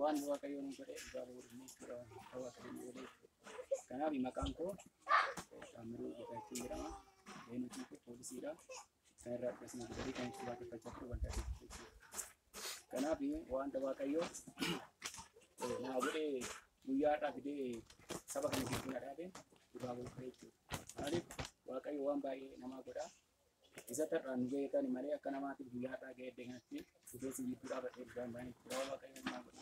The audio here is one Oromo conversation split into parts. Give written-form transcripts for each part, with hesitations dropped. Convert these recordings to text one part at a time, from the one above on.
Waan waaqayyoon godhe garuu inni kanaaf maqaan koo Amiruu Geetaachoo jedhama. Eenyuutiin kun poolisiidha. Kan irraa akkasuma godhee kan itti waaqeffachaa jiru wanta ta'eef. Kanaaf wanta waaqayyoo naa godhee guyyaadhaa fidee saba kana gidduu na dhaabee dhugaa godhee jechuudha. Maaliif waaqayyo waan baay'ee namaa godha. Isa tarraan nu ga'ee kan malee akka namaatiif guyyaadhaa ga'ee deeganatti dhufeessi gidduu dhaabbatee dhugaan baay'ee dhugaa waaqayyo namaa godhe.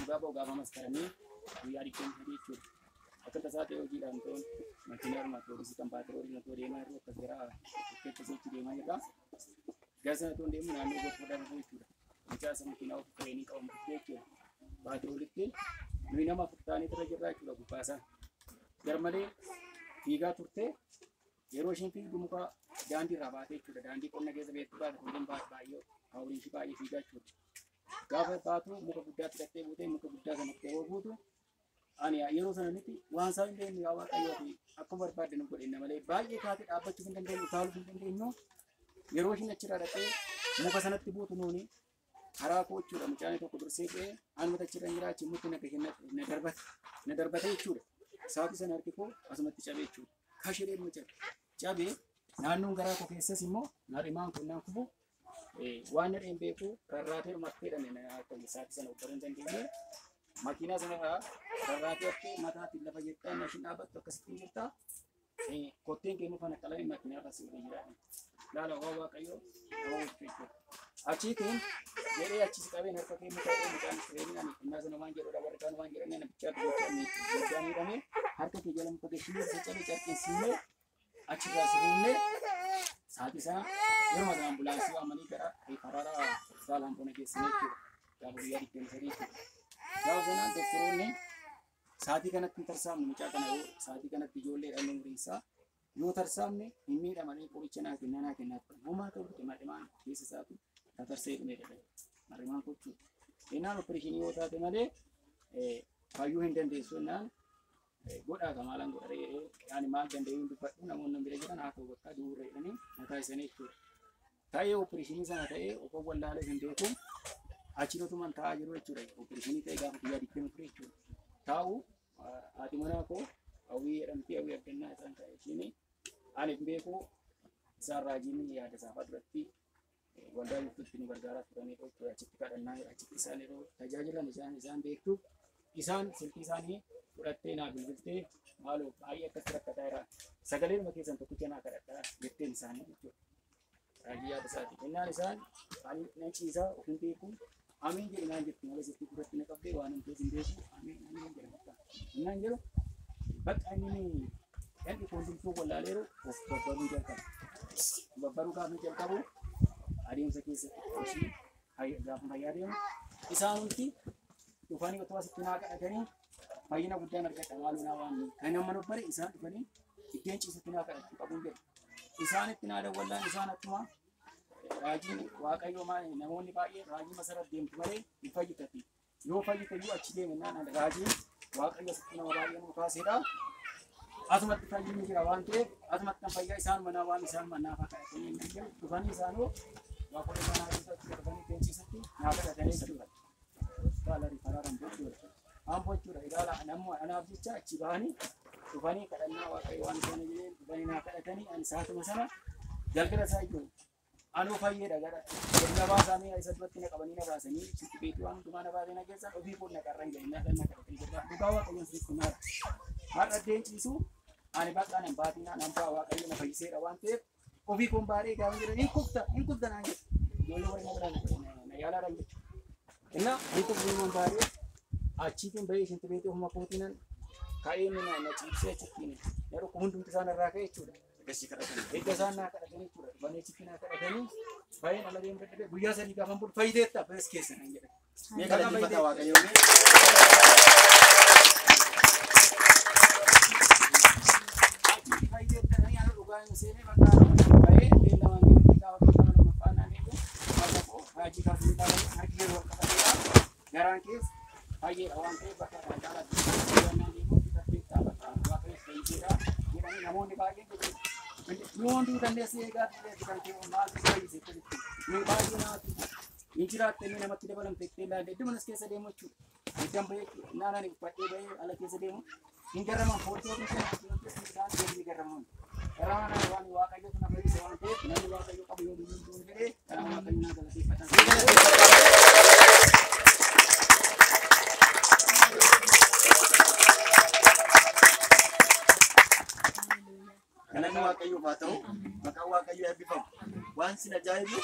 Gaafa maskaranii guyyaa dhibbeen sadii jechuudha. Akka tasaa ta'e hojiidhaan ta'uun makiinaa poolisii kan paatiroolii natoo deemaa jiru akkas gara keessatti deemaa jirra. Gara sana toon deemu naannoo gosa darbuu jechuudha. Mucaasa makiinaa of fireenii qabamu jechuudha. Paatiroolitti nuyi nama furtaanii irra jirra jechuudha gubbaasaa. Garmalee fiigaa turte yeroo ishiin fiigdu muka daandii irraa baatee jechuudha. Daandii qonna keessa beektu baate kunneen baay'ee hawriin ishii baay'ee fiigaa jechuudha. Gaafa baatu muka guddaatti dhattee buutee muka guddaa sanatti yoo buutu ani yeroo sanatti waan isaa hin beekne yaa waaqayyoo fi akkuma barbaadde nu godhe malee baay'ee kaatee dhaabbachuu hin dandeenyu utaaluu hin dandeenyu yeroo ishiin achirraa dhattee muka sanatti buutu nuuni karaa koo jechuudha mucaan tokko dursee qe'ee anuma achirra jira achi mutti na darbate jechuudha. Saatii sana harki koo asumatti cabee jechuudha. Kashireen mu cabee naannoon garaa koo keessas immoo narimaan kun naan kufu waan nadheen beeku rarraatee makkeedhaan akka saatii sana uffatan dandeenye makiinaa sanarraa rarraatee akka mataatti lafa jettaa nashin dhaabattu akkasitti jirta kotteen keenya fana qalame makiinaa irra sibiila jira laala waa waaqayyoo nama jechuudha. Achiitiin jedhee achis qabeen harka keenya ta'ee mucaan fireenii ani innaa sana waan jedhudha warra kaan waan jedhanii ana bichaa gochaa miidhamee harka kee jala muka geessinee saccalee carqeessinee achirraa sibuunee saatii isaa yeroo mata ambulaansii waamanii gara karaara saalaan bona geessinee jechuudha. Gaafa guyyaa dhibbeen sadii jechuudha. Gaafa sanaan doktoroonni saatii kanatti hin tarsaamne mucaa kana yoo saatii kanatti ijoolleedhaan umriinsaa yoo tarsaamne hin miidhamanii qoricha naa kennaa homaa ta'utti madhimaan keessa isaatu tatarsee dhumee dha. Marimaan kochuudha. Innaan opereeshinii yoo taate malee fayyuu hin dandeessu innaan godhaa gamaalaan godharee yaani maal danda'uu dubbadhu namoonni bira jiran haa ta'u bakka duurree jedhanii mataa isaanii jechuudha. Ta'ee opereeshinii sana ta'ee osoo wallaalee hin beeku achirratumaan taa'aa jiru jechuudha. Opereeshinii ta'ee gaafa guyyaa dhibbeen ture jechuudha. Taa'u haati manaa koo hawwii jedhamti hawwii argannaa isaan ta'e ishiin ani hin beeku isaan raajiin yaada isaafaa duratti waldaa yuutuutti nu gargaaraa turanii jechuudha. Achitti kadhannaa achitti isaan yeroo tajaajilan isaan beektu isaan silkii isaanii fudhattee naa bilbiltee maaloo baay'ee akkas rakkataa jira sagalee nama keessan tokkicha naa kadhadhaa jetteen isaanii jechuudha. Raajii yaada isaati. Innaan isaan ani nan ciisaa ofiin beeku amiin jedhi naan jettu malee silkii fudhattee na qabdee waan hin hin beeku amiin jedhama. Innaan jedhu bakka inni kan koondimtuu wallaaleeru of babbaruu jalqabu. Babbaruu gaafa jalqabu adeemsa keessatti gaafa fayyaa deemu isaan hundi dhufanii otoo asitti naa kadhatanii fayyina guddaan argadha maaluu naa waan kan nama nubbare isaan dhufanii iddeen ciisatti naa kadhachuu qabuun jedhu. Isaanitti naa dawwallaan isaan akkuma raajiin waaqayyoo namoonni baay'ee raajii masaraa deemtu malee hin fayyitatti. Yoo fayyitayyuu achi deemnaan raajiin waaqayyo asitti nama baay'ee nu kaaseedha. Asumatti fayyinni jira waan ta'eef asumatti kan fayyaa isaan manaa waan isaan manaaf kadhatanii hin jiru dhufanii isaanoo waaqota manaa keessatti dhufanii iddeen ciisatti naa kadhatanii jiru. Gaalarii karaaran bochuudha. Aan bochuudha. Ilaala namni anaaf jecha achi bahanii dhufanii kadhannaa waaqayyo waan sana jedhee dhufanii naa kadhatanii ani saatuma sana galgala isaa iyyuu anuu fayyeedha gara na baasamee isa duratti na qabanii na baasanii sitti beekii waan hundumaa na baasee na keessan ofii kun na qarran ga'e na kadhatanii jirra. Dhugaa waaqayyoon sitti maara. Har'a addeen ciisu ani bakka nan baatinaa nan baa waaqayyo na fayyiseedha waan ta'eef ofii kun baaree gaafa jedhan hin kubda naan jedhu. Ijoollee warra na yaalaadhaan jechuudha. Inna itu belum baru, achitin bayi sintu betul rumah kotinan, kain ni na cipse cikin, yaru kuhundung tu sana rakyat itu dah, kasih kerajaan, eka sana kerajaan itu dah, bani cikin kerajaan ini, bayi nama dia berada, buaya saya juga mampu faedah tak best case ni jadi. Mereka dah faedah awak kayu ni. Faedah tak ni anu luar yang sini maka bayi dia nama dia kita awak kita nama mana ni tu, apa ko, haji kasih kita lagi. garaan keessa baay'eedha waan ta'eef bakka kana jaalatu jiraannaan deemuun bifa beektaa bakka waaqayyoon fayyisee jedhanii namoonni baay'een jechuudha. Yoon duu dandeessee eegaa kan ta'e maaltu fayyisee jechuudha. Ni baay'ee naati. Ni jiraatte ni namatti dabalamte itti ilaalle iddoo manas keessa deemu jechuudha. Iddaan bahee naannaan uffadhee bahee ala keessa deemu hin garraman foortii ofii kana keessa isaan deemni garraman. Karena waan waaqayyo kana fayyise waan ta'eef namni waaqayyo qabu yoo du'u jedhee karaa waaqayyo naa galateeffatan. Kanaan waaqayyo haa ta'u maqaan waaqayyo eebbifamu. Waan sin ajaa'ibu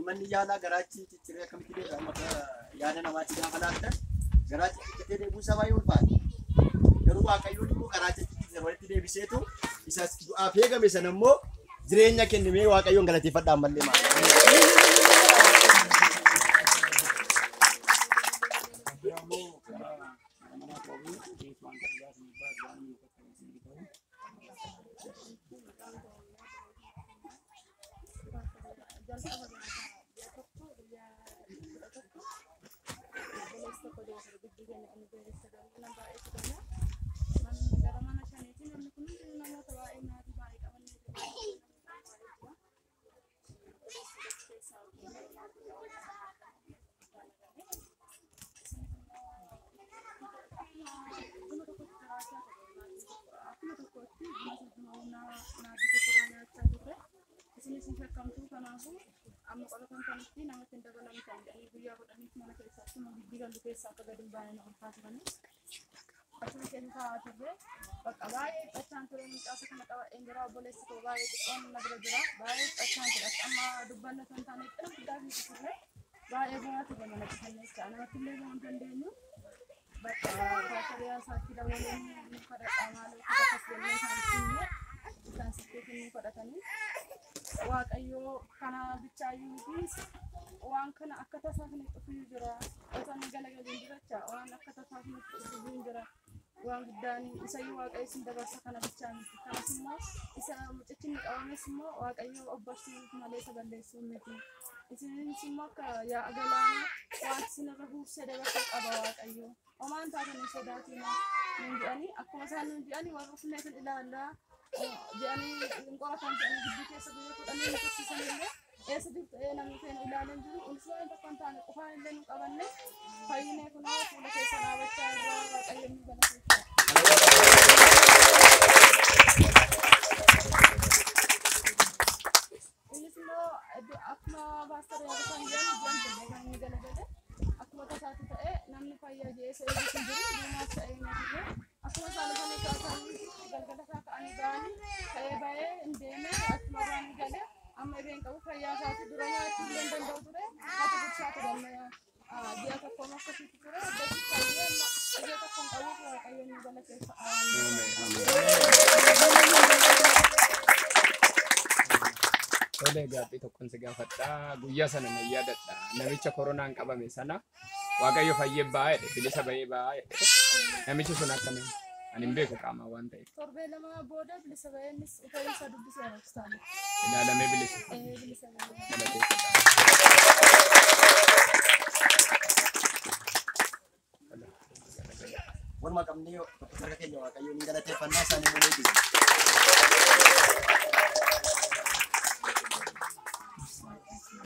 manni yaalaa garaachi cicciree akkamitti maqaa yaada namaatti gaafa laattan garaachi ciccitee deebuu isaa baay'ee ulfaata. Garuu waaqayyoon immoo garaacha ciccitee walitti deebiseetu isa du'aaf eegame sana immoo jireenya kennamee waaqayyoon galateeffadhaan mallee amma qolatan kanatti namatti hin dabalamtan jedhanii guyyaa godhaniif mana keessatti magiddi gallu keessaa akka gadi hin baane na ulfaatanii achuma keessa taa'aa turre bakka baay'ee dhachaan ture mucaasa kana qabadheen jira obboleessi koo baay'ee xiqqoon na bira jira baay'ee dhachaan ture amma dubbanna kan taane itti guddaa fi turre baay'ee bu'aa ture mana xiqqanneessa namatti illee hin dandeenyu bakka baasariyaa isaatti dabaleen nu kadhadhaa maaloo akkas jennee isaan sitteetiin nu kadhatanii waaqayyo kana bichaayyuu fi waan kana akka tasaa kan dhufuu jira osoo galagaleen jiracha waan akka tasaa kan dhufuu jira waan guddaan isayyuu waaqayyo sin dabarsa kana bichaan kanas immoo isa mucichinni qabames immoo waaqayyo obbarsiisuuf malee isa balleessuu miti isinis immoo akka yaa agalaana waan sinirra huubsee dabarsuu qaba waaqayyo homaan taatanii sodaatina nun jedhanii akkuma isaan nun jedhanii warra kunneen ilaallaa jedhanii qoratan jedhanii gidduu keessa guyyaa kudhanii nu tursiisanillee eessa jirtu namni keenya ilaalan jiru ulfaan tokko hin taane qofaan illee nu qabanne fayyinee kunoo fuula keessa dhaabachaa irraa waaqayyo nu galateeffata. Innis immoo akkuma baastara yaada kan jedhamu jedhamte kan inni galagale akkuma tasaatu ta'e namni fayyaa jeessa eeguutu jiru duumaas ta'ee nyaatee akkuma isaan kaasan galgala isaa ka'anii ba'anii ta'ee ba'ee hin deemee akkuma waan galee amma irreen qabu fayyaa isaati dura nyaachuu illee hin danda'u ture ati bulchaa turanne ji'a tokkoon akkasitti ture addatti fayyee amma ji'a tokkoon qabuuf waaqayyo nu galateeffa. Tole gaaffii tokkoon si gaafadhaa guyyaa sana na yaadadha namicha koronaan qabame sana waaqayyo fayyee ba'aa jedhe bilisa ba'ee ba'aa jedhe namichi sun akkamiin ani hin beeku qaamaa waan ta'eef. Torbee lama booda bilisa ba'ee innis uffatinsa dubbisee hospitaala. Ilaalamee bilisa. Bilisa ba'ee. Walumaa qabnee bakka keenya waaqayyoon galateeffannaa isaanii mul'atu.